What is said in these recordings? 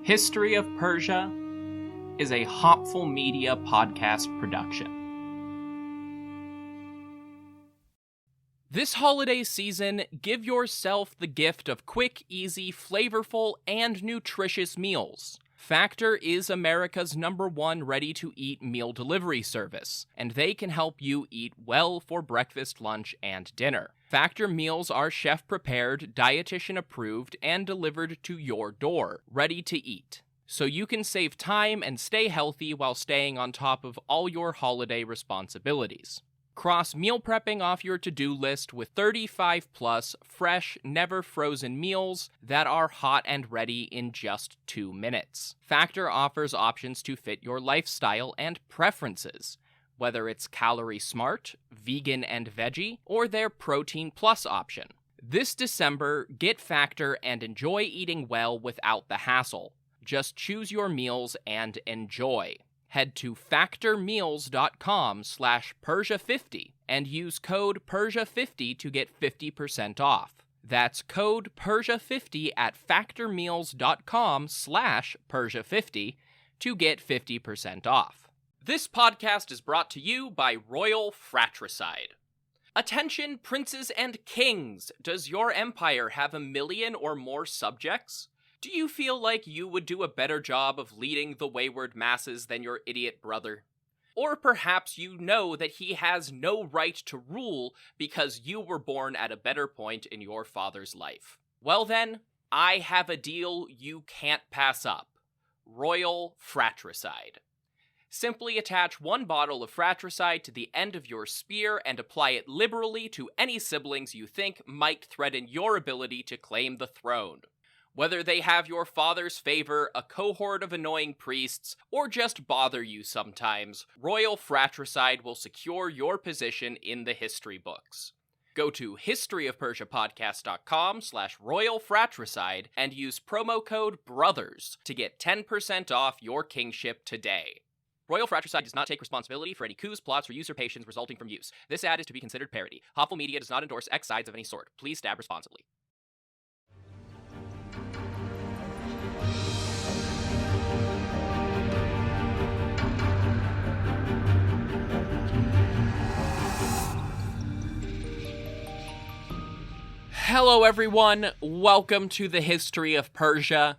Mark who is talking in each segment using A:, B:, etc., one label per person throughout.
A: History of Persia is a Hopful Media podcast production. This holiday season, give yourself the gift of quick, easy, flavorful, and nutritious meals. Factor is America's #1 ready-to-eat meal delivery service, and they can help you eat well for breakfast, lunch, and dinner. Factor meals are chef-prepared, dietitian-approved, and delivered to your door, ready to eat. So you can save time and stay healthy while staying on top of all your holiday responsibilities. Cross meal prepping off your to-do list with 35-plus fresh, never-frozen meals that are hot and ready in just 2 minutes. Factor offers options to fit your lifestyle and preferences, whether it's calorie smart, vegan and veggie, or their protein plus option. This December, get Factor and enjoy eating well without the hassle. Just choose your meals and enjoy. Head to factormeals.com/Persia50 and use code Persia50 to get 50% off. That's code Persia50 at factormeals.com/Persia50 to get 50% off. This podcast is brought to you by Royal Fratricide. Attention, princes and kings! Does your empire have 1 million or more subjects? Do you feel like you would do a better job of leading the wayward masses than your idiot brother? Or perhaps you know that he has no right to rule because you were born at a better point in your father's life. Well then, I have a deal you can't pass up. Royal Fratricide. Simply attach 1 bottle of fratricide to the end of your spear and apply it liberally to any siblings you think might threaten your ability to claim the throne. Whether they have your father's favor, a cohort of annoying priests, or just bother you sometimes, Royal Fratricide will secure your position in the history books. Go to historyofpersiapodcast.com/Royal Fratricide and use promo code BROTHERS to get 10% off your kingship today. Royal Fratricide does not take responsibility for any coups, plots, or usurpations resulting from use. This ad is to be considered parody. Hopful Media does not endorse X sides of any sort. Please stab responsibly. Hello everyone, welcome to the History of Persia.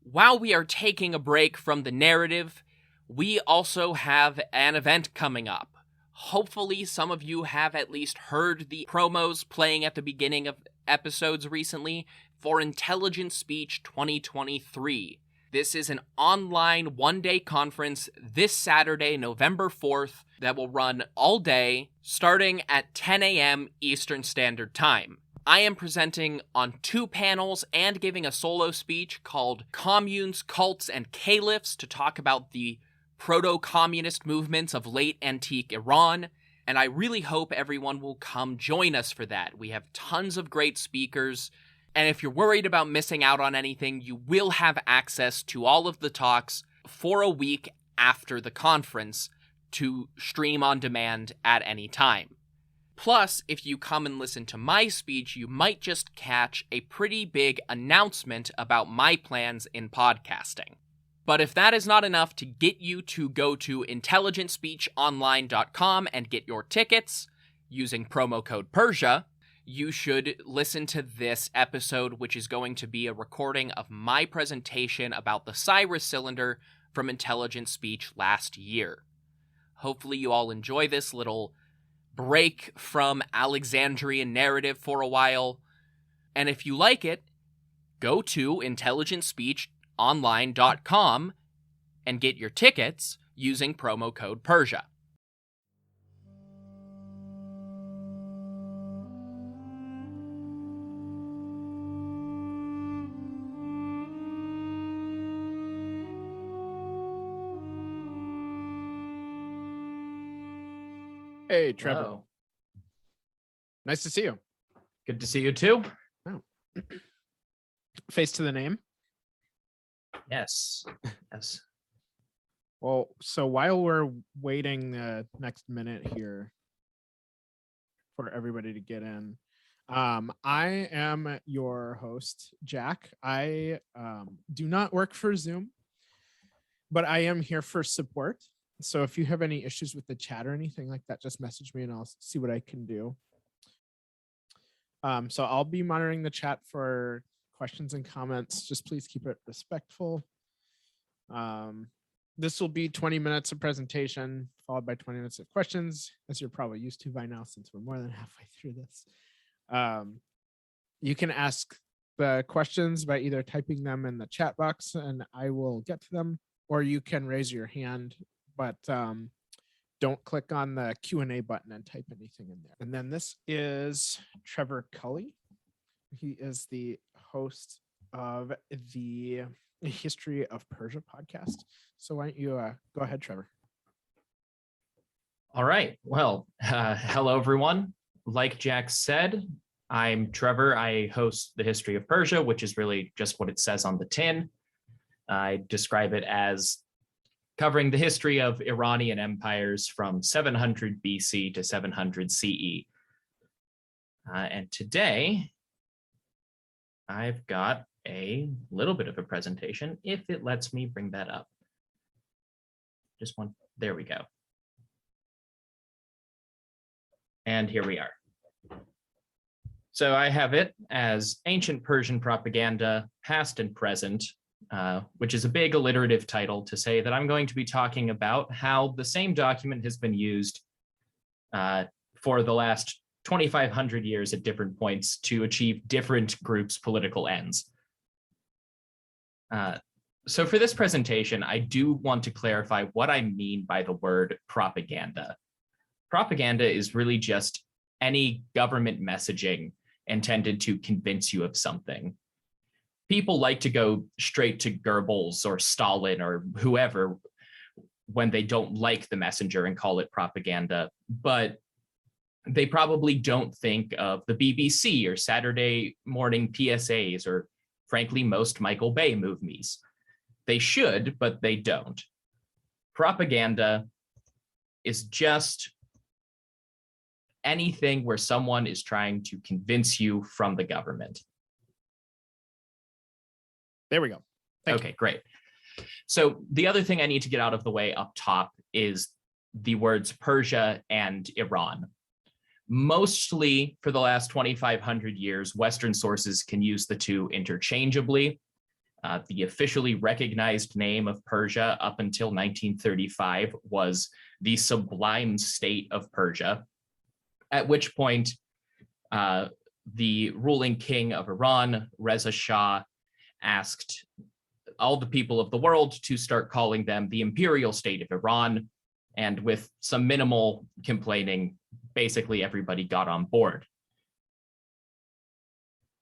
A: While we are taking a break from the narrative, we also have an event coming up. Hopefully some of you have at least heard the promos playing at the beginning of episodes recently for Intelligent Speech 2023. This is an online one-day conference this Saturday, November 4th, that will run all day, starting at 10 a.m. Eastern Standard Time. I am presenting on 2 panels and giving a solo speech called Communes, Cults, and Caliphs to talk about the proto-communist movements of late antique Iran, and I really hope everyone will come join us for that. We have tons of great speakers, and if you're worried about missing out on anything, you will have access to all of the talks for a week after the conference to stream on demand at any time. Plus, if you come and listen to my speech, you might just catch a pretty big announcement about my plans in podcasting. But if that is not enough to get you to go to intelligentspeechonline.com and get your tickets using promo code Persia, you should listen to this episode, which is going to be a recording of my presentation about the Cyrus cylinder from Intelligent Speech last year. Hopefully you all enjoy this little break from Alexandrian narrative for a while, and if you like it, go to intelligentspeechonline.com and get your tickets using promo code Persia.
B: Hey, Trevor.
C: Hello.
B: Nice to see you.
C: Good to see you too.
B: Oh. Face to the name.
C: Yes. Yes.
B: Well, so while we're waiting the next minute here for everybody to get in, I am your host, Jack. I do not work for Zoom, but I am here for support. So if you have any issues with the chat or anything like that, just message me and I'll see what I can do. So I'll be monitoring the chat for questions and comments. Just please keep it respectful. This will be 20 minutes of presentation followed by 20 minutes of questions, as you're probably used to by now since we're more than halfway through this. You can ask the questions by either typing them in the chat box and I will get to them, or you can raise your hand, but don't click on the Q&A button and type anything in there. And then this is Trevor Cully. He is the host of the History of Persia podcast. So why don't you go ahead, Trevor?
C: All right. Well, hello, everyone. Like Jack said, I'm Trevor. I host the History of Persia, which is really just what it says on the tin. I describe it as covering the history of Iranian empires from 700 BC to 700 CE. And today, I've got a little bit of a presentation, if it lets me bring that up. Just one, there we go. And here we are. So I have it as Ancient Persian Propaganda, Past and Present, which is a big alliterative title to say that I'm going to be talking about how the same document has been used for the last 2,500 years at different points to achieve different groups' political ends. So for this presentation, I do want to clarify what I mean by the word propaganda. Propaganda is really just any government messaging intended to convince you of something. People like to go straight to Goebbels or Stalin or whoever when they don't like the messenger and call it propaganda, but they probably don't think of the BBC or Saturday morning PSAs or, frankly, most Michael Bay movies. They should, but they don't. Propaganda is just anything where someone is trying to convince you from the government.
B: There we go.
C: Okay, great. So the other thing I need to get out of the way up top is the words Persia and Iran. Mostly for the last 2,500 years, Western sources can use the two interchangeably. The officially recognized name of Persia up until 1935 was the Sublime State of Persia, at which point the ruling king of Iran, Reza Shah, asked all the people of the world to start calling them the Imperial State of Iran. And with some minimal complaining, basically everybody got on board.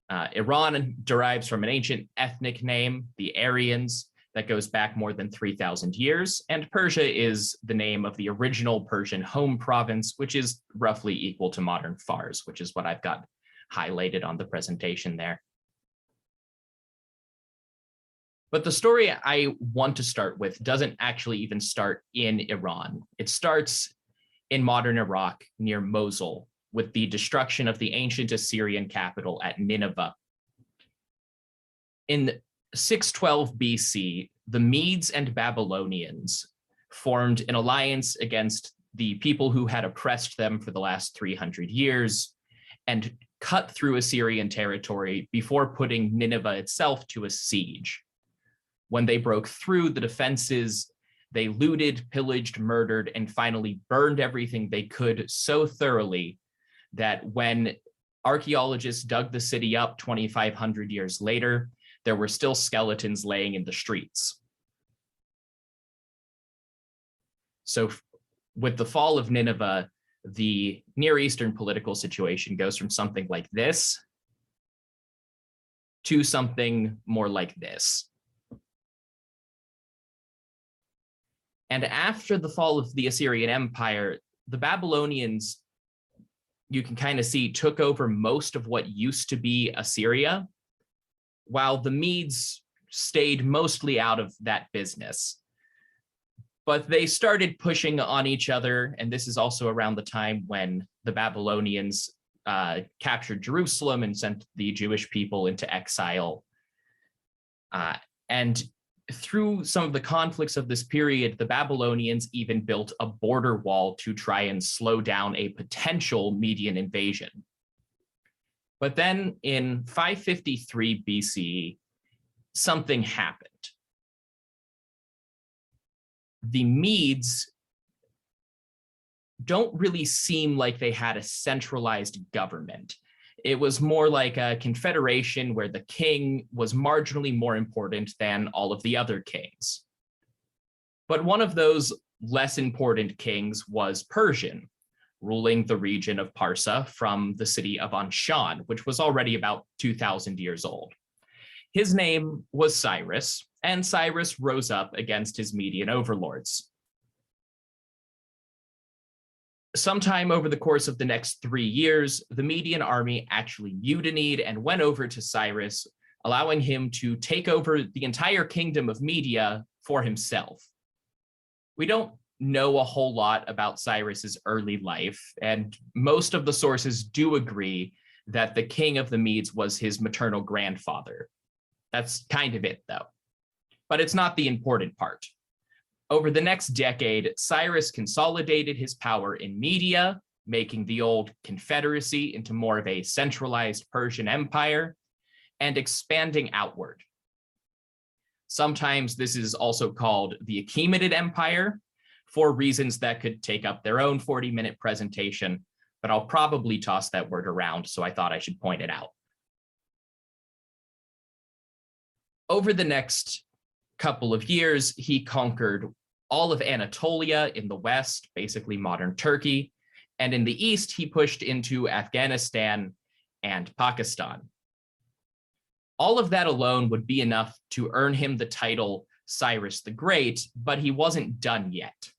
C: Iran derives from an ancient ethnic name, the Aryans, that goes back more than 3,000 years. And Persia is the name of the original Persian home province, which is roughly equal to modern Fars, which is what I've got highlighted on the presentation there. But the story I want to start with doesn't actually even start in Iran. It starts in modern Iraq near Mosul with the destruction of the ancient Assyrian capital at Nineveh. In 612 BC, the Medes and Babylonians formed an alliance against the people who had oppressed them for the last 300 years and cut through Assyrian territory before putting Nineveh itself to a siege. When they broke through the defenses, they looted, pillaged, murdered, and finally burned everything they could so thoroughly that when archaeologists dug the city up 2,500 years later, there were still skeletons laying in the streets. So with the fall of Nineveh, the Near Eastern political situation goes from something like this to something more like this. And after the fall of the Assyrian Empire, the Babylonians, you can kind of see, took over most of what used to be Assyria, while the Medes stayed mostly out of that business. But they started pushing on each other, and this is also around the time when the Babylonians captured Jerusalem and sent the Jewish people into exile. And through some of the conflicts of this period, the Babylonians even built a border wall to try and slow down a potential Median invasion. But then in 553 BCE, something happened. The Medes don't really seem like they had a centralized government. It was more like a confederation where the king was marginally more important than all of the other kings. But one of those less important kings was Persian, ruling the region of Parsa from the city of Anshan, which was already about 2,000 years old. His name was Cyrus, and Cyrus rose up against his Median overlords. Sometime over the course of the next 3 years, the Median army actually mutinied and went over to Cyrus, allowing him to take over the entire kingdom of Media for himself. We don't know a whole lot about Cyrus's early life, and most of the sources do agree that the king of the Medes was his maternal grandfather. That's kind of it, though. But it's not the important part. Over the next decade, Cyrus consolidated his power in Media, making the old confederacy into more of a centralized Persian empire, and expanding outward. Sometimes this is also called the Achaemenid Empire, for reasons that could take up their own 40-minute presentation, but I'll probably toss that word around, so I thought I should point it out. Over the next couple of years, he conquered all of Anatolia in the west, basically modern Turkey, and in the east, he pushed into Afghanistan and Pakistan. All of that alone would be enough to earn him the title Cyrus the Great, but he wasn't done yet.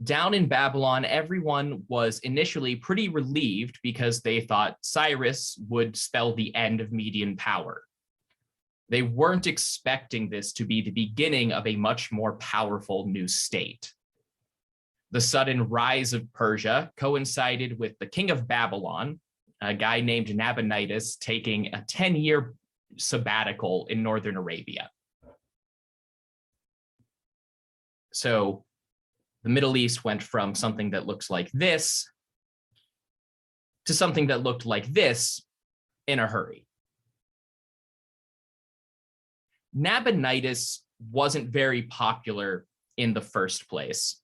C: Down in Babylon, everyone was initially pretty relieved because they thought Cyrus would spell the end of Median power. They weren't expecting this to be the beginning of a much more powerful new state. The sudden rise of Persia coincided with the king of Babylon, a guy named Nabonidus, taking a 10-year sabbatical in northern Arabia. So the Middle East went from something that looks like this to something that looked like this in a hurry. Nabonidus wasn't very popular in the first place.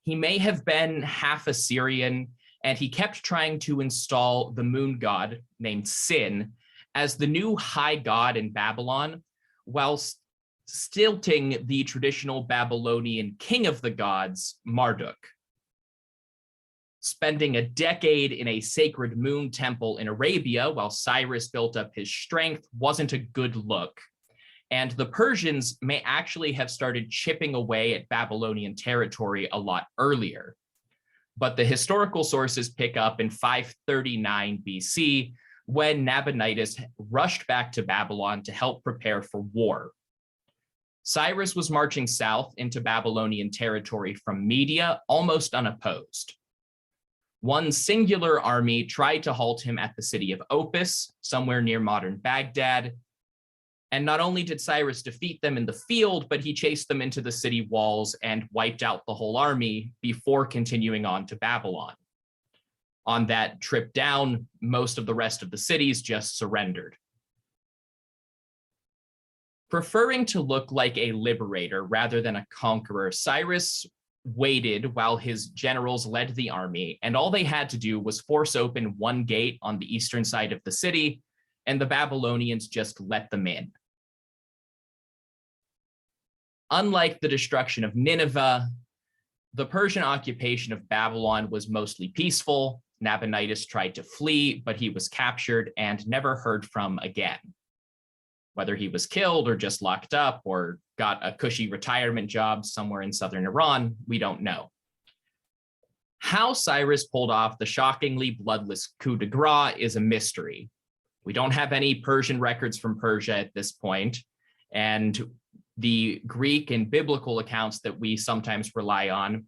C: He may have been half Assyrian, and he kept trying to install the moon god named Sin as the new high god in Babylon, while stilting the traditional Babylonian king of the gods, Marduk. Spending a decade in a sacred moon temple in Arabia while Cyrus built up his strength wasn't a good look. And the Persians may actually have started chipping away at Babylonian territory a lot earlier. But the historical sources pick up in 539 BC, when Nabonidus rushed back to Babylon to help prepare for war. Cyrus was marching south into Babylonian territory from Media almost unopposed. One singular army tried to halt him at the city of Opis, somewhere near modern Baghdad. And not only did Cyrus defeat them in the field, but he chased them into the city walls and wiped out the whole army before continuing on to Babylon. On that trip down, most of the rest of the cities just surrendered. Preferring to look like a liberator rather than a conqueror, Cyrus waited while his generals led the army, and all they had to do was force open one gate on the eastern side of the city, and the Babylonians just let them in. Unlike the destruction of Nineveh, the Persian occupation of Babylon was mostly peaceful. Nabonidus tried to flee, but he was captured and never heard from again. Whether he was killed or just locked up or got a cushy retirement job somewhere in southern Iran, we don't know. How Cyrus pulled off the shockingly bloodless coup de grace is a mystery. We don't have any Persian records from Persia at this point, and the Greek and biblical accounts that we sometimes rely on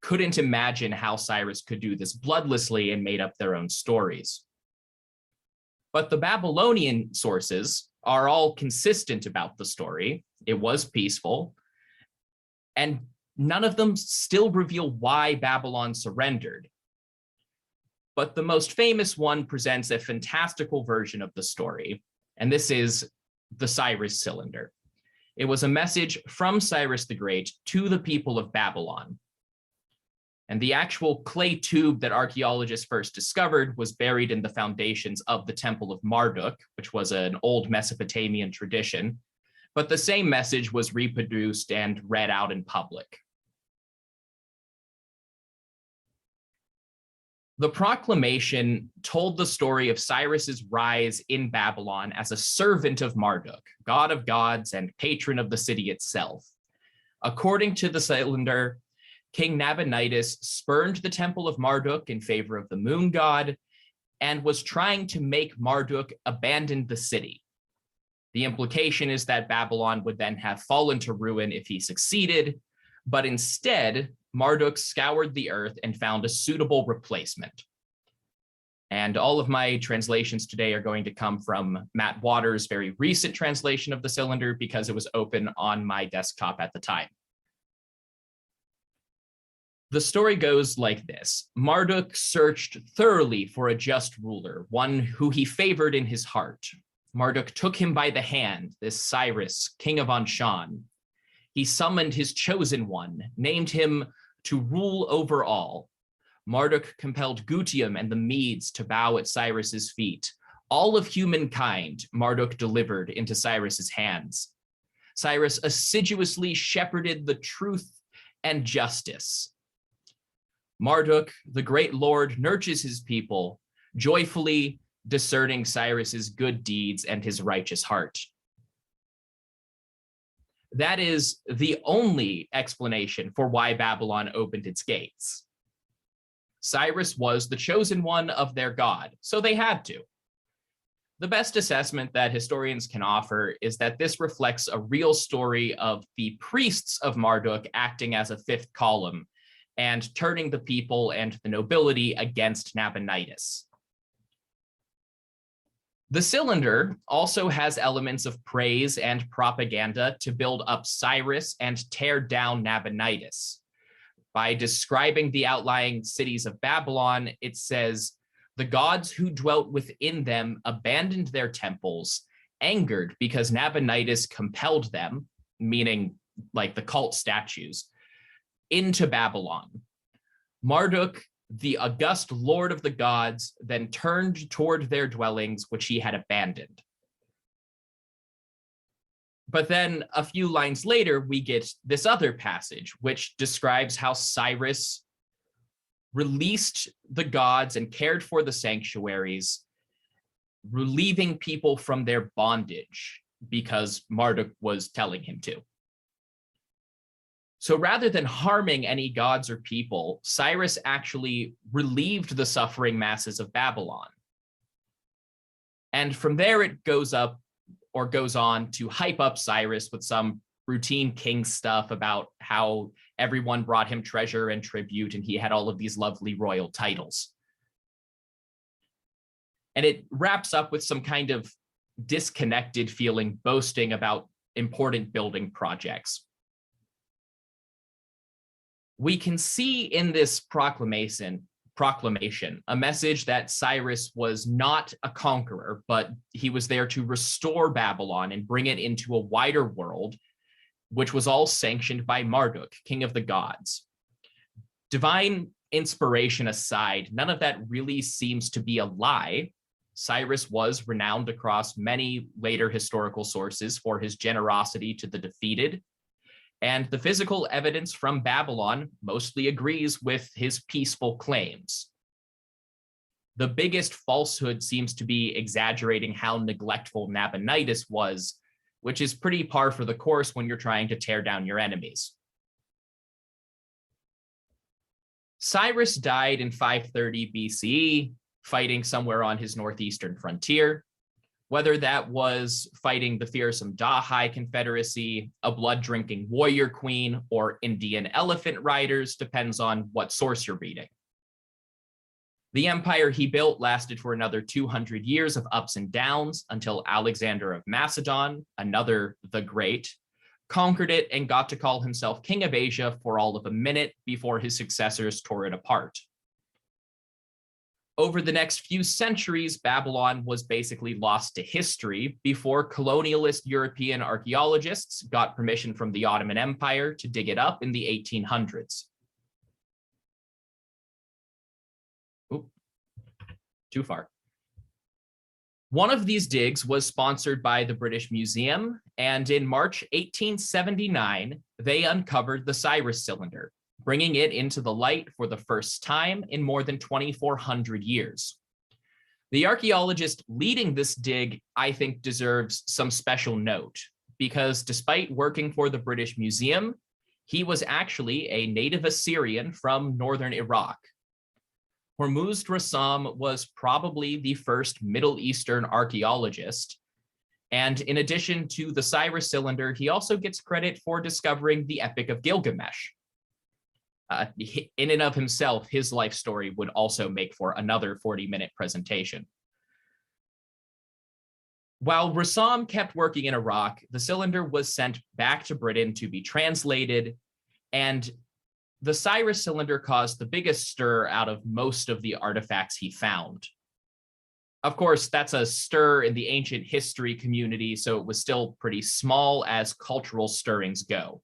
C: couldn't imagine how Cyrus could do this bloodlessly and made up their own stories. But the Babylonian sources are all consistent about the story. It was peaceful, and none of them still reveal why Babylon surrendered. But the most famous one presents a fantastical version of the story, and this is the Cyrus cylinder. It was a message from Cyrus the Great to the people of Babylon. And the actual clay tube that archaeologists first discovered was buried in the foundations of the Temple of Marduk, which was an old Mesopotamian tradition. But the same message was reproduced and read out in public. The proclamation told the story of Cyrus's rise in Babylon as a servant of Marduk, god of gods and patron of the city itself. According to the cylinder, King Nabonidus spurned the temple of Marduk in favor of the moon god and was trying to make Marduk abandon the city. The implication is that Babylon would then have fallen to ruin if he succeeded, but instead, Marduk scoured the earth and found a suitable replacement. And all of my translations today are going to come from Matt Waters' very recent translation of the cylinder because it was open on my desktop at the time. The story goes like this. Marduk searched thoroughly for a just ruler, one who he favored in his heart. Marduk took him by the hand, this Cyrus, king of Anshan. He summoned his chosen one, named him to rule over all. Marduk compelled Gutium and the Medes to bow at Cyrus's feet. All of humankind Marduk delivered into Cyrus's hands. Cyrus assiduously shepherded the truth and justice. Marduk, the great lord, nurtures his people, joyfully discerning Cyrus's good deeds and his righteous heart. That is the only explanation for why Babylon opened its gates. Cyrus was the chosen one of their god, so they had to. The best assessment that historians can offer is that this reflects a real story of the priests of Marduk acting as a fifth column and turning the people and the nobility against Nabonidus. The cylinder also has elements of praise and propaganda to build up Cyrus and tear down Nabonidus. By describing the outlying cities of Babylon, it says, "The gods who dwelt within them abandoned their temples, angered because Nabonidus compelled them," meaning like the cult statues, "into Babylon. Marduk, the august lord of the gods, then turned toward their dwellings, which he had abandoned." But then a few lines later, we get this other passage, which describes how Cyrus released the gods and cared for the sanctuaries, relieving people from their bondage because Marduk was telling him to. So rather than harming any gods or people, Cyrus actually relieved the suffering masses of Babylon. And from there, it goes on to hype up Cyrus with some routine king stuff about how everyone brought him treasure and tribute, and he had all of these lovely royal titles. And it wraps up with some kind of disconnected feeling, boasting about important building projects. We can see in this proclamation a message that Cyrus was not a conqueror, but he was there to restore Babylon and bring it into a wider world, which was all sanctioned by Marduk, king of the gods. Divine inspiration aside, none of that really seems to be a lie. Cyrus was renowned across many later historical sources for his generosity to the defeated, and the physical evidence from Babylon mostly agrees with his peaceful claims. The biggest falsehood seems to be exaggerating how neglectful Nabonidus was, which is pretty par for the course when you're trying to tear down your enemies. Cyrus died in 530 BCE, fighting somewhere on his northeastern frontier. whether that was fighting the fearsome Dahai Confederacy, a blood-drinking warrior queen, or Indian elephant riders, depends on what source you're reading. The empire he built lasted for another 200 years of ups and downs until Alexander of Macedon, another the Great, conquered it and got to call himself King of Asia for all of a minute before his successors tore it apart. Over the next few centuries, Babylon was basically lost to history before colonialist European archaeologists got permission from the Ottoman Empire to dig it up in the 1800s. Oop, too far. One of these digs was sponsored by the British Museum, and in March 1879, they uncovered the Cyrus cylinder, bringing it into the light for the first time in more than 2,400 years. The archaeologist leading this dig, I think, deserves some special note, because despite working for the British Museum, he was actually a native Assyrian from northern Iraq. Hormuzd Rassam was probably the first Middle Eastern archaeologist, and in addition to the Cyrus cylinder, he also gets credit for discovering the Epic of Gilgamesh. In and of himself, his life story would also make for another 40-minute presentation. While Rassam kept working in Iraq, the cylinder was sent back to Britain to be translated, and the Cyrus cylinder caused the biggest stir out of most of the artifacts he found. Of course, that's a stir in the ancient history community, so it was still pretty small as cultural stirrings go.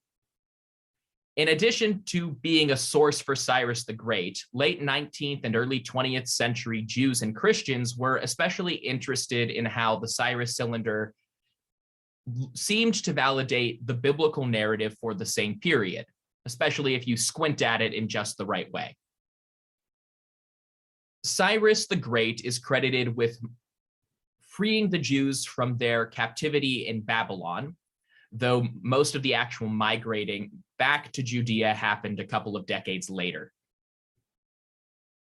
C: In addition to being a source for Cyrus the Great, late 19th and early 20th century Jews and Christians were especially interested in how the Cyrus cylinder seemed to validate the biblical narrative for the same period, especially if you squint at it in just the right way. Cyrus the Great is credited with freeing the Jews from their captivity in Babylon, though most of the actual migrating back to Judea happened a couple of decades later.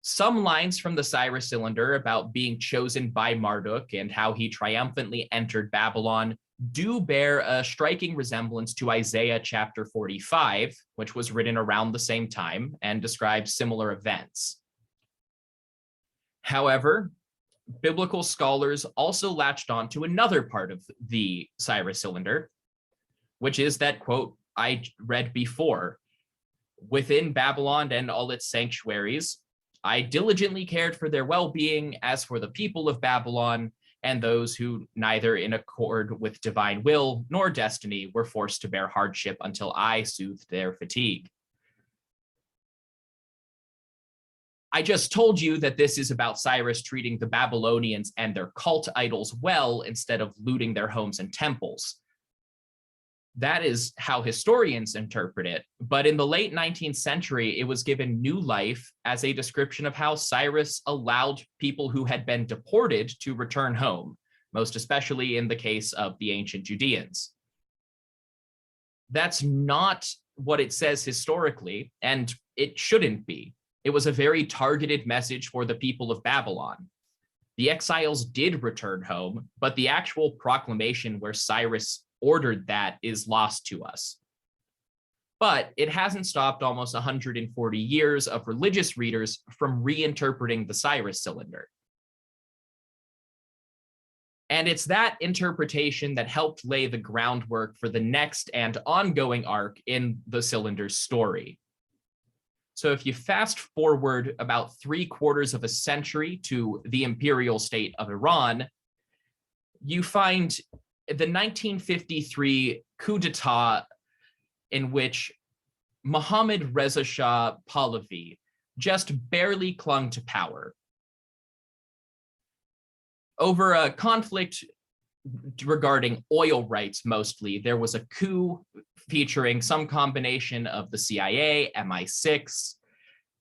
C: Some lines from the Cyrus cylinder about being chosen by Marduk and how he triumphantly entered Babylon do bear a striking resemblance to Isaiah chapter 45, which was written around the same time and describes similar events. However, biblical scholars also latched on to another part of the Cyrus cylinder, which is that quote I read before. Within Babylon and all its sanctuaries, I diligently cared for their well-being as for the people of Babylon and those who neither in accord with divine will nor destiny were forced to bear hardship until I soothed their fatigue. I just told you that this is about Cyrus treating the Babylonians and their cult idols well instead of looting their homes and temples. That is how historians interpret it, but in the late 19th century, it was given new life as a description of how Cyrus allowed people who had been deported to return home, most especially in the case of the ancient Judeans. That's not what it says historically, and it shouldn't be. It was a very targeted message for the people of Babylon. The exiles did return home, but the actual proclamation where Cyrus ordered that is lost to us. But it hasn't stopped almost 140 years of religious readers from reinterpreting the Cyrus cylinder. And it's that interpretation that helped lay the groundwork for the next and ongoing arc in the cylinder's story. So if you fast forward about 3/4 of a century to the imperial state of Iran, you find the 1953 coup d'etat in which Mohammad Reza Shah Pahlavi just barely clung to power. Over a conflict regarding oil rights mostly, there was a coup featuring some combination of the CIA, MI6,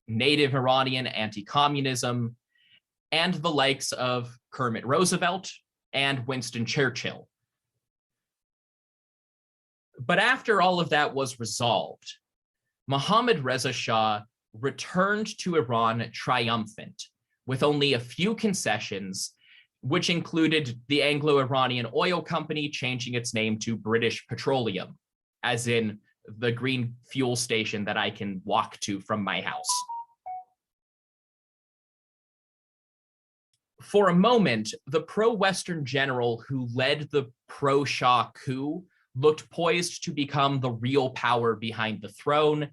C: native Iranian anti-communism, and the likes of Kermit Roosevelt and Winston Churchill. But after all of that was resolved, Mohammad Reza Shah returned to Iran triumphant, with only a few concessions, which included the Anglo-Iranian Oil Company changing its name to British Petroleum, as in the green fuel station that I can walk to from my house. For a moment, the pro-Western general who led the pro-Shah coup looked poised to become the real power behind the throne,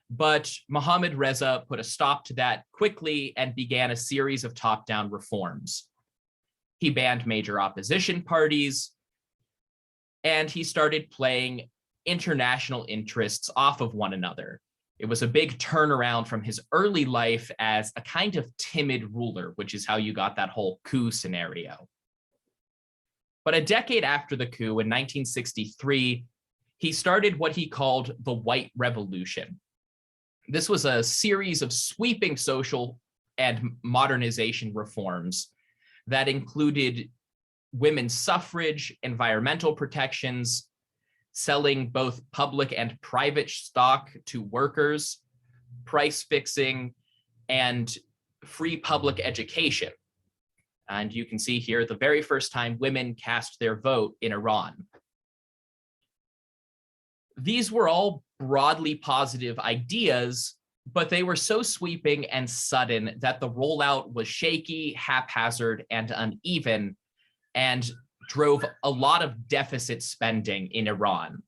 C: but Mohammad Reza put a stop to that quickly and began a series of top-down reforms. He banned major opposition parties, and he started playing international interests off of one another. It was a big turnaround from his early life as a kind of timid ruler, which is how you got that whole coup scenario. But a decade after the coup in 1963, he started what he called the White Revolution. This was a series of sweeping social and modernization reforms that included women's suffrage, environmental protections, selling both public and private stock to workers, price fixing, and free public education. And you can see here the very first time women cast their vote in Iran. These were all broadly positive ideas, but they were so sweeping and sudden that the rollout was shaky, haphazard, and uneven, and drove a lot of deficit spending in Iran.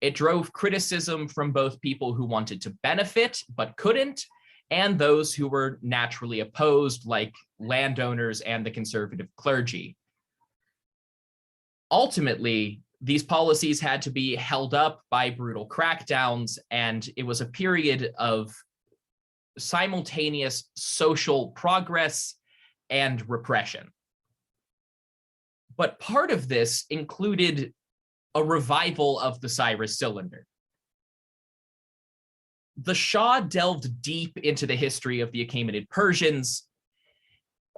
C: It drove criticism from both people who wanted to benefit but couldn't, and those who were naturally opposed, like landowners and the conservative clergy. Ultimately, these policies had to be held up by brutal crackdowns, and it was a period of simultaneous social progress and repression. But part of this included a revival of the Cyrus cylinder. The Shah delved deep into the history of the Achaemenid Persians,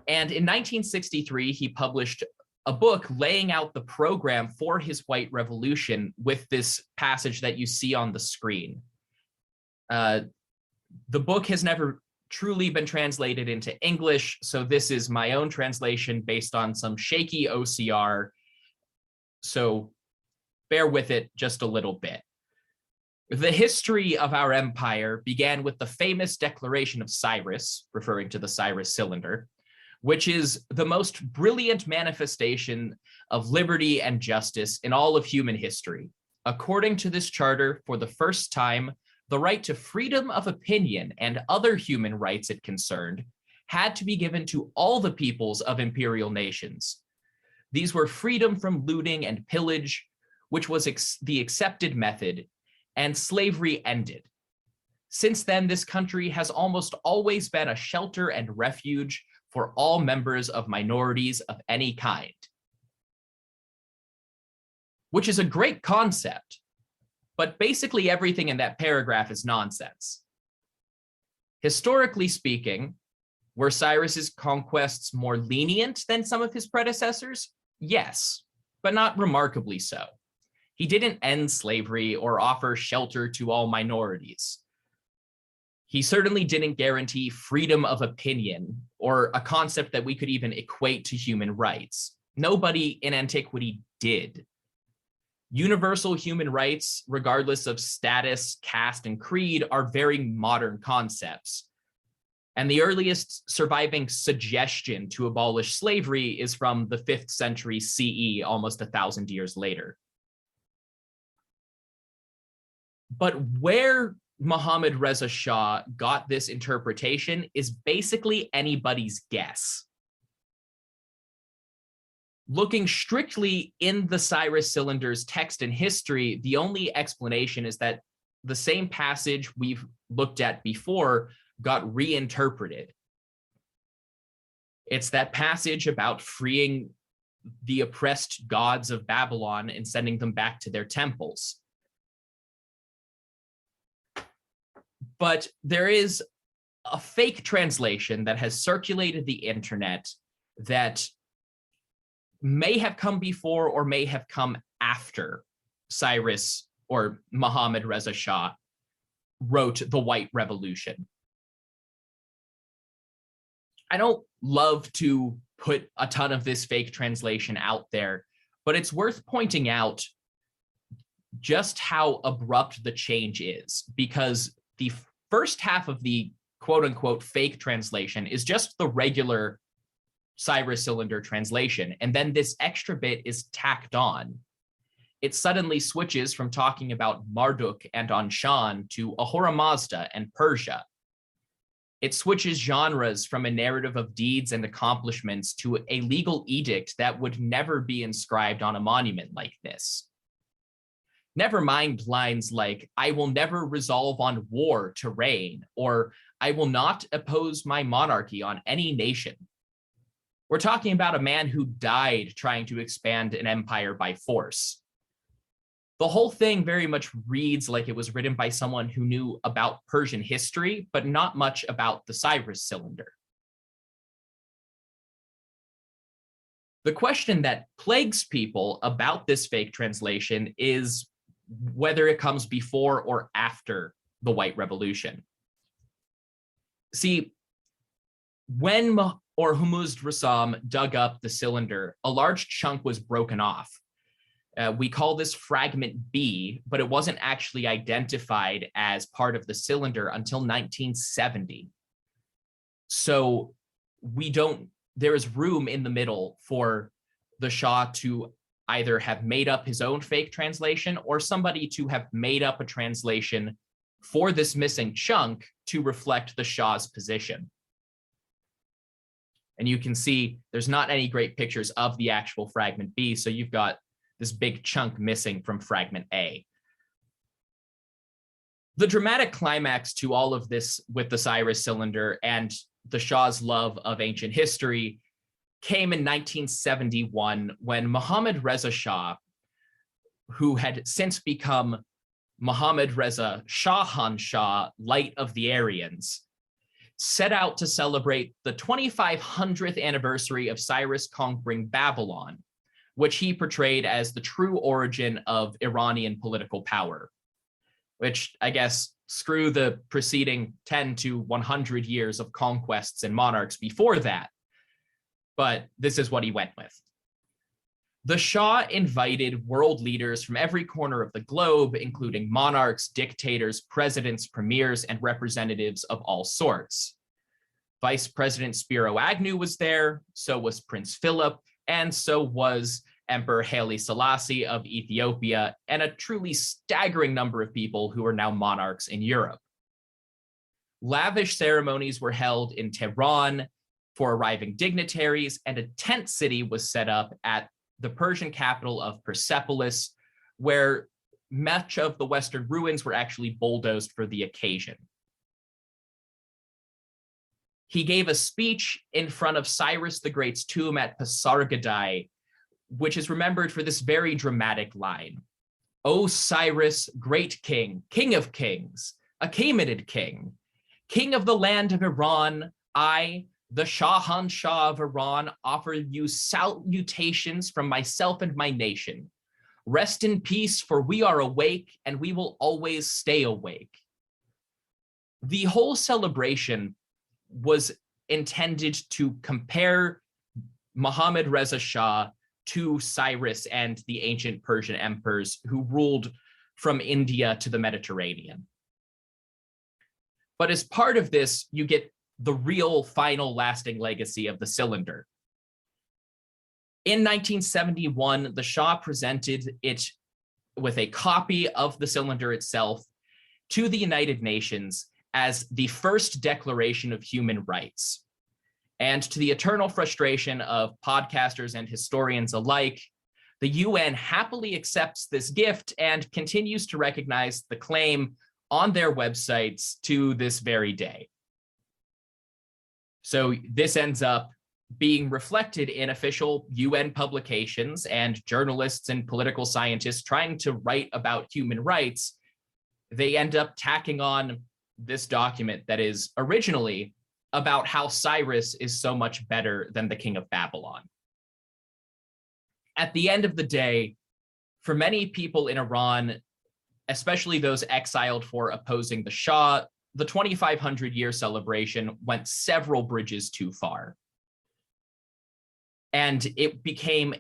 C: and in 1963, he published a book laying out the program for his White Revolution with this passage that you see on the screen. The book has never truly been translated into English, so this is my own translation based on some shaky OCR, so bear with it just a little bit. The history of our empire began with the famous Declaration of Cyrus, referring to the Cyrus cylinder, which is the most brilliant manifestation of liberty and justice in all of human history. According to this charter, for the first time, the right to freedom of opinion and other human rights it concerned had to be given to all the peoples of imperial nations. These were freedom from looting and pillage, which was the accepted method, and slavery ended. Since then, this country has almost always been a shelter and refuge for all members of minorities of any kind. Which is a great concept, but basically everything in that paragraph is nonsense. Historically speaking, were Cyrus's conquests more lenient than some of his predecessors? Yes, but not remarkably so. He didn't end slavery or offer shelter to all minorities. He certainly didn't guarantee freedom of opinion or a concept that we could even equate to human rights. Nobody in antiquity did. Universal human rights, regardless of status, caste, and creed, are very modern concepts. And the earliest surviving suggestion to abolish slavery is from the 5th century CE, almost 1,000 years later. But where Mohammad Reza Shah got this interpretation is basically anybody's guess. Looking strictly in the Cyrus cylinder's text and history, the only explanation is that the same passage we've looked at before got reinterpreted. It's that passage about freeing the oppressed gods of Babylon and sending them back to their temples. But there is a fake translation that has circulated the internet that may have come before or may have come after Cyrus or Mohammad Reza Shah wrote The White Revolution. I don't love to put a ton of this fake translation out there, but it's worth pointing out just how abrupt the change is, because the first half of the quote unquote fake translation is just the regular Cyrus Cylinder translation. And then this extra bit is tacked on. It suddenly switches from talking about Marduk and Anshan to Ahura Mazda and Persia. It switches genres from a narrative of deeds and accomplishments to a legal edict that would never be inscribed on a monument like this. Never mind lines like, I will never resolve on war to reign, or I will not oppose my monarchy on any nation. We're talking about a man who died trying to expand an empire by force. The whole thing very much reads like it was written by someone who knew about Persian history, but not much about the Cyrus Cylinder. The question that plagues people about this fake translation is whether it comes before or after the White Revolution. See, when Hormuzd Rassam dug up the cylinder, a large chunk was broken off. We call this fragment B, but it wasn't actually identified as part of the cylinder until 1970. So there is room in the middle for the Shah to either have made up his own fake translation or somebody to have made up a translation for this missing chunk to reflect the Shah's position. And you can see there's not any great pictures of the actual fragment B, so you've got this big chunk missing from fragment A. The dramatic climax to all of this with the Cyrus Cylinder and the Shah's love of ancient history came in 1971 when Mohammad Reza Shah, who had since become Mohammad Reza Shahan Shah, Light of the Aryans, set out to celebrate the 2500th anniversary of Cyrus conquering Babylon, which he portrayed as the true origin of Iranian political power, which I guess screw the preceding 10 to 100 years of conquests and monarchs before that. But this is what he went with. The Shah invited world leaders from every corner of the globe, including monarchs, dictators, presidents, premiers, and representatives of all sorts. Vice President Spiro Agnew was there, so was Prince Philip, and so was Emperor Haile Selassie of Ethiopia, and a truly staggering number of people who are now monarchs in Europe. Lavish ceremonies were held in Tehran for arriving dignitaries, and a tent city was set up at the Persian capital of Persepolis, where much of the Western ruins were actually bulldozed for the occasion. He gave a speech in front of Cyrus the Great's tomb at Pasargadae, which is remembered for this very dramatic line. O Cyrus, great king, king of kings, Achaemenid king, king of the land of Iran, I, the Shahan Shah of Iran, offer you salutations from myself and my nation. Rest in peace, for we are awake and we will always stay awake. The whole celebration was intended to compare Mohammad Reza Shah to Cyrus and the ancient Persian emperors who ruled from India to the Mediterranean. But as part of this, you get the real final lasting legacy of the cylinder. In 1971, the Shah presented it with a copy of the cylinder itself to the United Nations as the first declaration of human rights. And to the eternal frustration of podcasters and historians alike, the UN happily accepts this gift and continues to recognize the claim on their websites to this very day. So this ends up being reflected in official UN publications, and journalists and political scientists trying to write about human rights, they end up tacking on this document that is originally about how Cyrus is so much better than the king of Babylon. At the end of the day, for many people in Iran, especially those exiled for opposing the Shah, the 2500-year celebration went several bridges too far. And it became,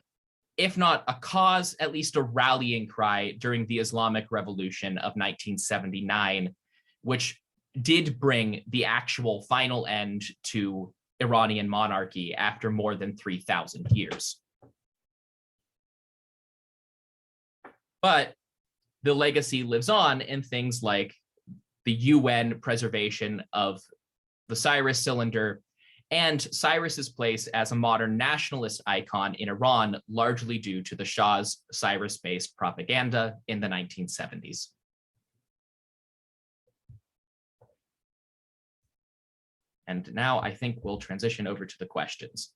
C: if not a cause, at least a rallying cry during the Islamic Revolution of 1979, which did bring the actual final end to Iranian monarchy after more than 3,000 years. But the legacy lives on in things like the UN preservation of the Cyrus cylinder and Cyrus's place as a modern nationalist icon in Iran, largely due to the Shah's Cyrus-based propaganda in the 1970s. And now I think we'll transition over to the questions.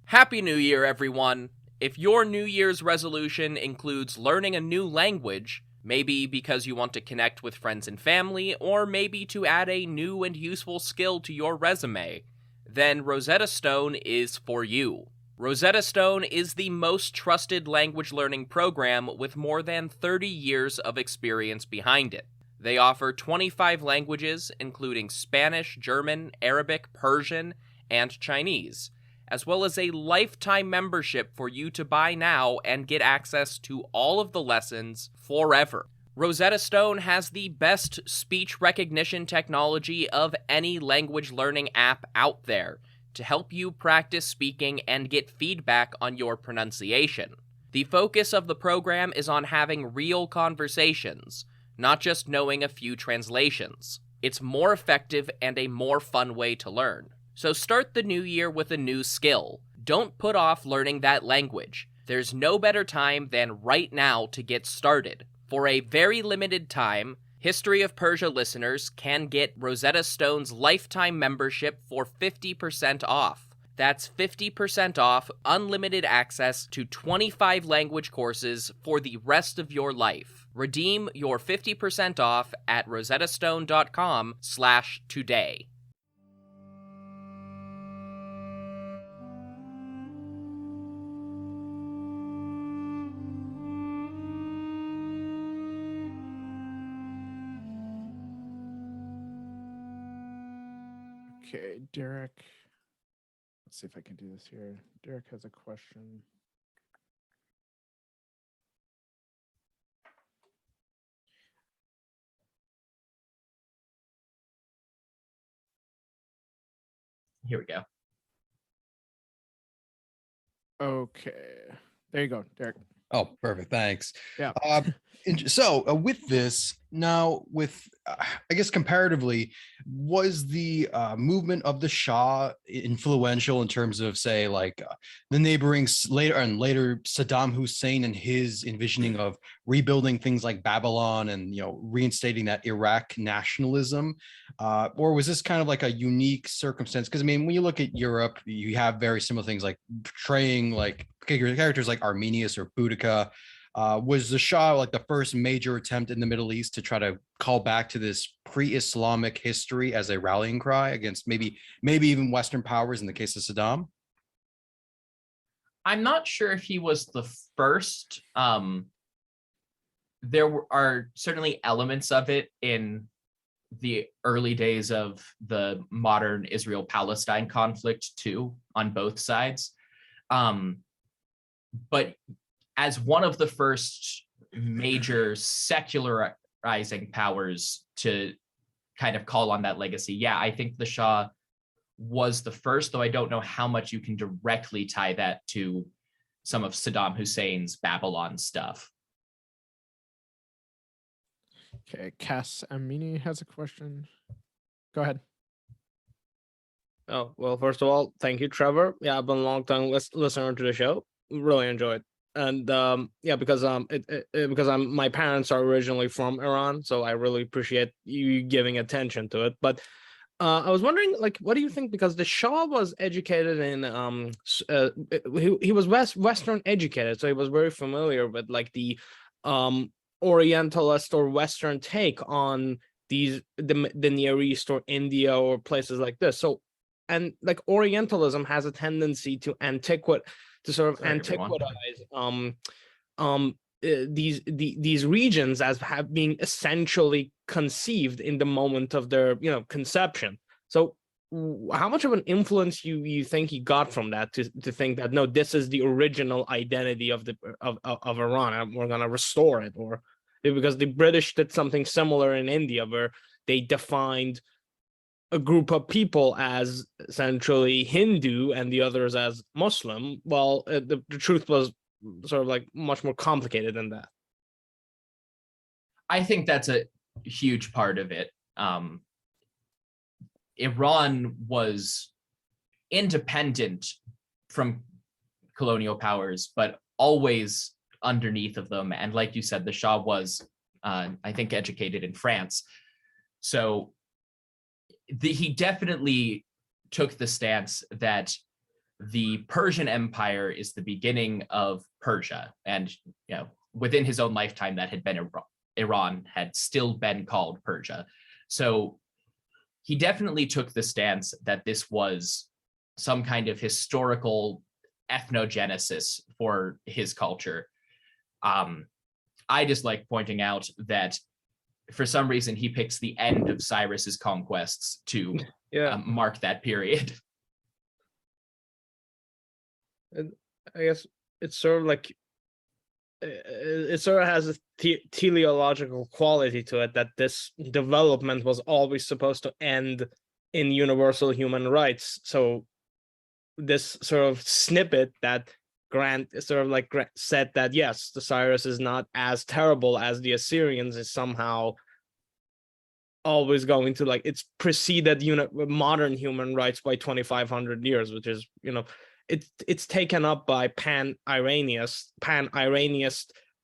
A: Happy New Year, everyone! If your New Year's resolution includes learning a new language, maybe because you want to connect with friends and family, or maybe to add a new and useful skill to your resume, then Rosetta Stone is for you. Rosetta Stone is the most trusted language learning program with more than 30 years of experience behind it. They offer 25 languages, including Spanish, German, Arabic, Persian, and Chinese, as well as a lifetime membership for you to buy now and get access to all of the lessons forever. Rosetta Stone has the best speech recognition technology of any language learning app out there to help you practice speaking and get feedback on your pronunciation. The focus of the program is on having real conversations, not just knowing a few translations. It's more effective and a more fun way to learn. So start the new year with a new skill. Don't put off learning that language. There's no better time than right now to get started. For a very limited time, History of Persia listeners can get Rosetta Stone's lifetime membership for 50% off. That's 50% off unlimited access to 25 language courses for the rest of your life. Redeem your 50% off at rosettastone.com/today.
B: Okay, Derek. Let's see if I can do this here. Derek has a question.
C: Here we go.
B: Okay. There you go, Derek.
D: Oh, perfect. Thanks.
B: Yeah.
D: So with this now, with I guess comparatively, was the movement of the Shah influential in terms of, say, like the neighboring later Saddam Hussein and his envisioning of rebuilding things like Babylon and reinstating that Iraq nationalism, or was this kind of like a unique circumstance? Because I mean, when you look at Europe, you have very similar things like portraying like characters like Arminius or Boudica. Was the Shah like the first major attempt in the Middle East to try to call back to this pre-Islamic history as a rallying cry against maybe even Western powers in the case of Saddam?
C: I'm not sure if he was the first. There are certainly elements of it in the early days of the modern Israel-Palestine conflict too, on both sides. But as one of the first major secularizing powers to kind of call on that legacy, yeah, I think the Shah was the first, though I don't know how much you can directly tie that to some of Saddam Hussein's Babylon stuff.
B: Okay, Cass Amini has a question. Go ahead.
E: Oh, well, first of all, thank you, Trevor. Yeah, I've been a long time listener to the show. Really enjoyed. And yeah, because my parents are originally from Iran, so I really appreciate you giving attention to it. But I was wondering, like, what do you think? Because the Shah was educated in he was Western educated, so he was very familiar with like the Orientalist or Western take on the Near East or India or places like this. So and like Orientalism has a tendency to
C: Sorry, everyone.
E: antiquitize these regions as have being essentially conceived in the moment of their conception. So how much of an influence you think he got from that to think that no, this is the original identity of Iran and we're gonna restore it? Or because the British did something similar in India where they defined a group of people as essentially Hindu and the others as Muslim. Well, the truth was sort of like much more complicated than that.
C: I think that's a huge part of it. Iran was independent from colonial powers, but always underneath of them. And like you said, the Shah was, I think, educated in France. So he definitely took the stance that the Persian Empire is the beginning of Persia. And within his own lifetime, that had been Iran had still been called Persia. So he definitely took the stance that this was some kind of historical ethnogenesis for his culture. I just like pointing out that for some reason he picks the end of Cyrus's conquests to mark that period.
E: I guess it's sort of like it sort of has a teleological quality to it that this development was always supposed to end in universal human rights. So this sort of snippet that Grant sort of like said that yes, the Cyrus is not as terrible as the Assyrians is somehow always going to it's preceded modern human rights by 2,500 years, which is it's taken up by pan-Iranist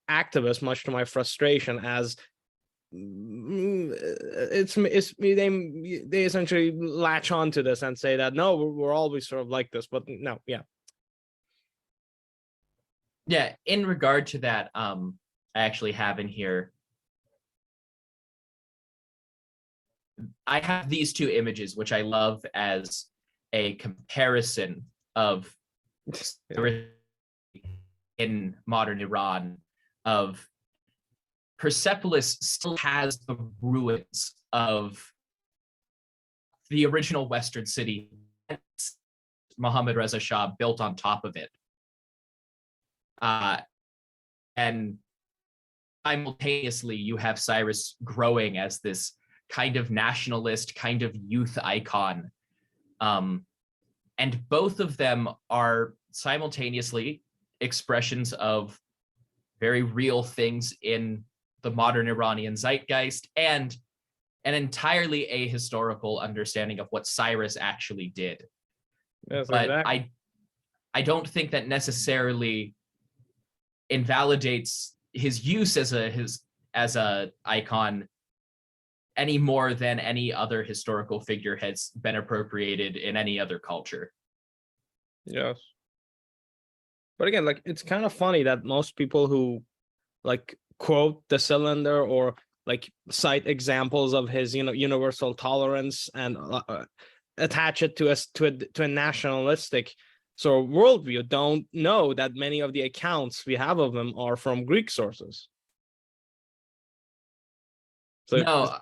E: activists, much to my frustration, as they essentially latch on to this and say that no, we're always sort of like this, but no,
C: yeah. In regard to that, I actually have in here, I have these two images which I love as a comparison of in modern Iran. Of Persepolis still has the ruins of the original Western city. Mohammad Reza Shah built on top of it. And simultaneously, you have Cyrus growing as this kind of nationalist, kind of youth icon. And both of them are simultaneously expressions of very real things in the modern Iranian zeitgeist and an entirely ahistorical understanding of what Cyrus actually did.
E: Yes,
C: but
E: exactly.
C: I don't think that necessarily invalidates his use as a icon any more than any other historical figure has been appropriated in any other culture.
E: Yes. But again, it's kind of funny that most people who quote the cylinder or cite examples of his universal tolerance and attach it to a nationalistic sort of worldview don't know that many of the accounts we have of him are from Greek sources. So
C: no,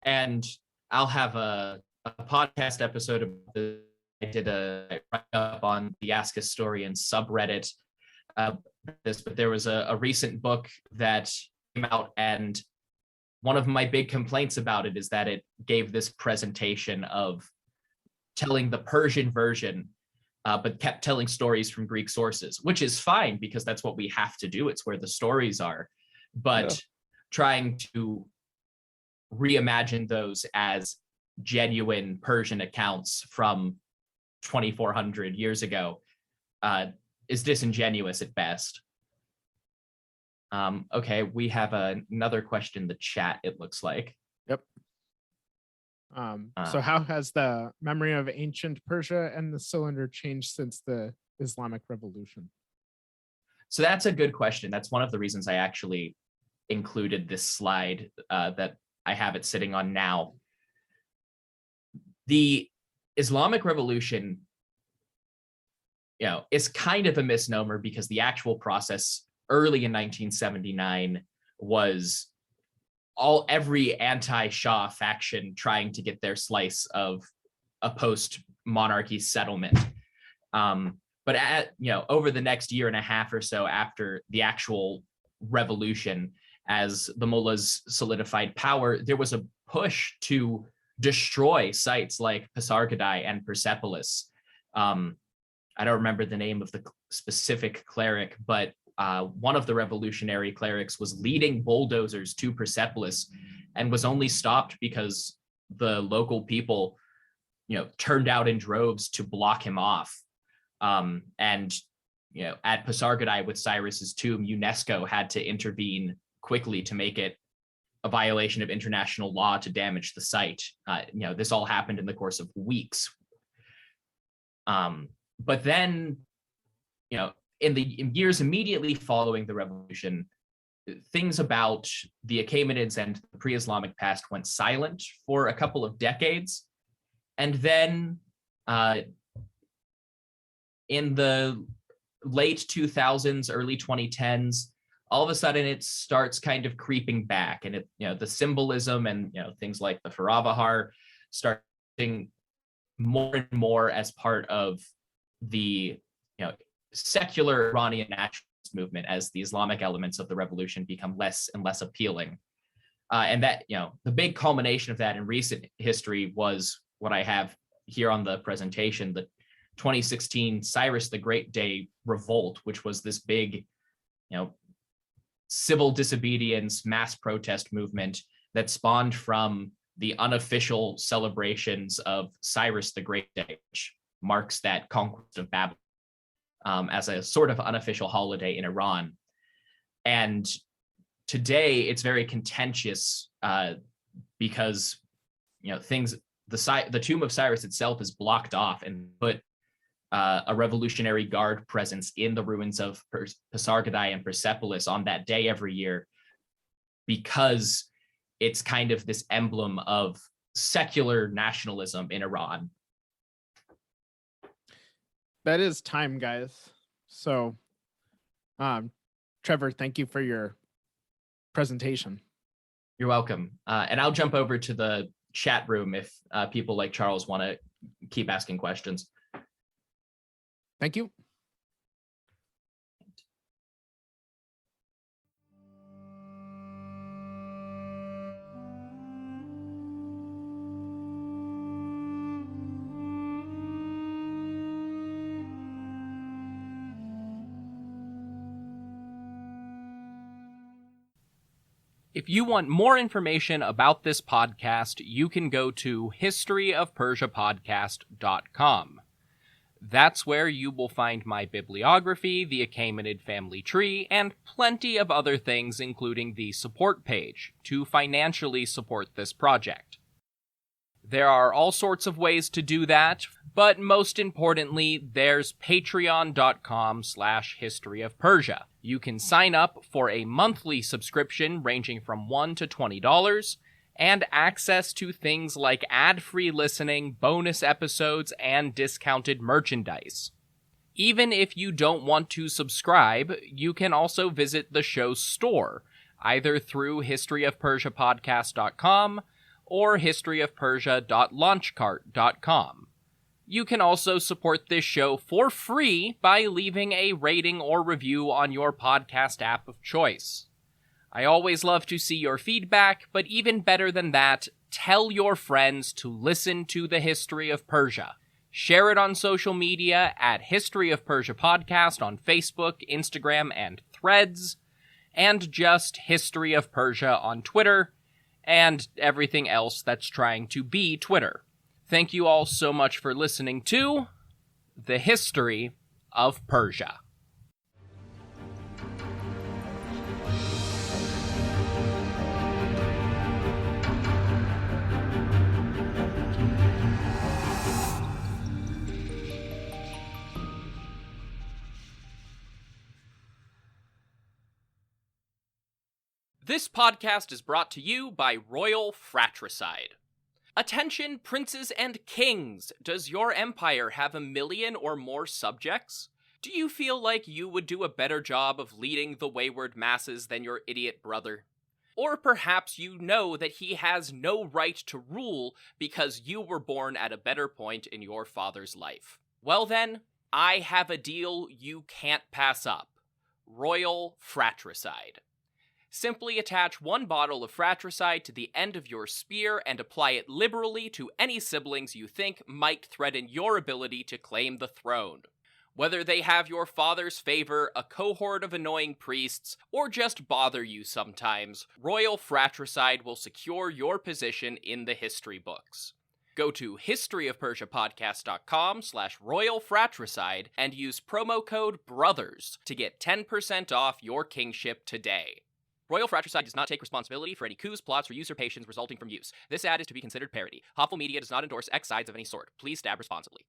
C: and I'll have a podcast episode about this. I did a write-up on the Ask Historian subreddit. But there was a recent book that came out, and one of my big complaints about it is that it gave this presentation of telling the Persian version, but kept telling stories from Greek sources, which is fine because that's what we have to do. It's where the stories are. But trying to reimagine those as genuine Persian accounts from 2,400 years ago is disingenuous at best. Okay, we have another question in the chat, it looks like.
B: Yep. So how has the memory of ancient Persia and the cylinder changed since the Islamic Revolution?
C: So that's a good question. That's one of the reasons I actually included this slide that I have it sitting on now. The Islamic Revolution, is kind of a misnomer because the actual process early in 1979 was every anti-Shah faction trying to get their slice of a post-monarchy settlement. But over the next year and a half or so after the actual revolution, as the mullahs solidified power, there was a push to destroy sites like Pasargadae and Persepolis. I don't remember the name of the specific cleric, but one of the revolutionary clerics was leading bulldozers to Persepolis and was only stopped because the local people, turned out in droves to block him off. And at Pasargadae with Cyrus's tomb, UNESCO had to intervene quickly to make it a violation of international law to damage the site. This all happened in the course of weeks. But then, in the years immediately following the revolution, things about the Achaemenids and the pre-Islamic past went silent for a couple of decades. And then in the late 2000s, early 2010s, all of a sudden it starts kind of creeping back, and the symbolism and things like the Farah starting more and more as part of the secular Iranian nationalist movement as the Islamic elements of the revolution become less and less appealing. And that, the big culmination of that in recent history was what I have here on the presentation, the 2016 Cyrus the Great Day revolt, which was this big, civil disobedience, mass protest movement that spawned from the unofficial celebrations of Cyrus the Great Day, which marks that conquest of Babylon as a sort of unofficial holiday in Iran. And today it's very contentious because the tomb of Cyrus itself is blocked off and put a Revolutionary Guard presence in the ruins of Pasargadae and Persepolis on that day every year, because it's kind of this emblem of secular nationalism in Iran.
B: That is time, guys. So, Trevor, thank you for your presentation.
C: You're welcome. And I'll jump over to the chat room if people like Charles want to keep asking questions.
B: Thank you.
A: If you want more information about this podcast, you can go to historyofpersiapodcast.com. That's where you will find my bibliography, the Achaemenid family tree, and plenty of other things, including the support page, to financially support this project. There are all sorts of ways to do that, but most importantly, there's patreon.com/historyofpersia. You can sign up for a monthly subscription ranging from $1 to $20, and access to things like ad-free listening, bonus episodes, and discounted merchandise. Even if you don't want to subscribe, you can also visit the show's store, either through historyofpersiapodcast.com or historyofpersia.launchcart.com. You can also support this show for free by leaving a rating or review on your podcast app of choice. I always love to see your feedback, but even better than that, tell your friends to listen to the History of Persia. Share it on social media at History of Persia Podcast on Facebook, Instagram, and Threads, and just History of Persia on Twitter, and everything else that's trying to be Twitter. Thank you all so much for listening to The History of Persia. This podcast is brought to you by Royal Fratricide. Attention, princes and kings! Does your empire have 1 million or more subjects? Do you feel like you would do a better job of leading the wayward masses than your idiot brother? Or perhaps you know that he has no right to rule because you were born at a better point in your father's life. Well then, I have a deal you can't pass up. Royal fratricide. Simply attach 1 bottle of fratricide to the end of your spear and apply it liberally to any siblings you think might threaten your ability to claim the throne. Whether they have your father's favor, a cohort of annoying priests, or just bother you sometimes, royal fratricide will secure your position in the history books. Go to historyofpersiapodcast.com/royal fratricide and use promo code BROTHERS to get 10% off your kingship today. Royal fratricide does not take responsibility for any coups, plots, or usurpations resulting from use. This ad is to be considered parody. Hopful Media does not endorse X sides of any sort. Please stab responsibly.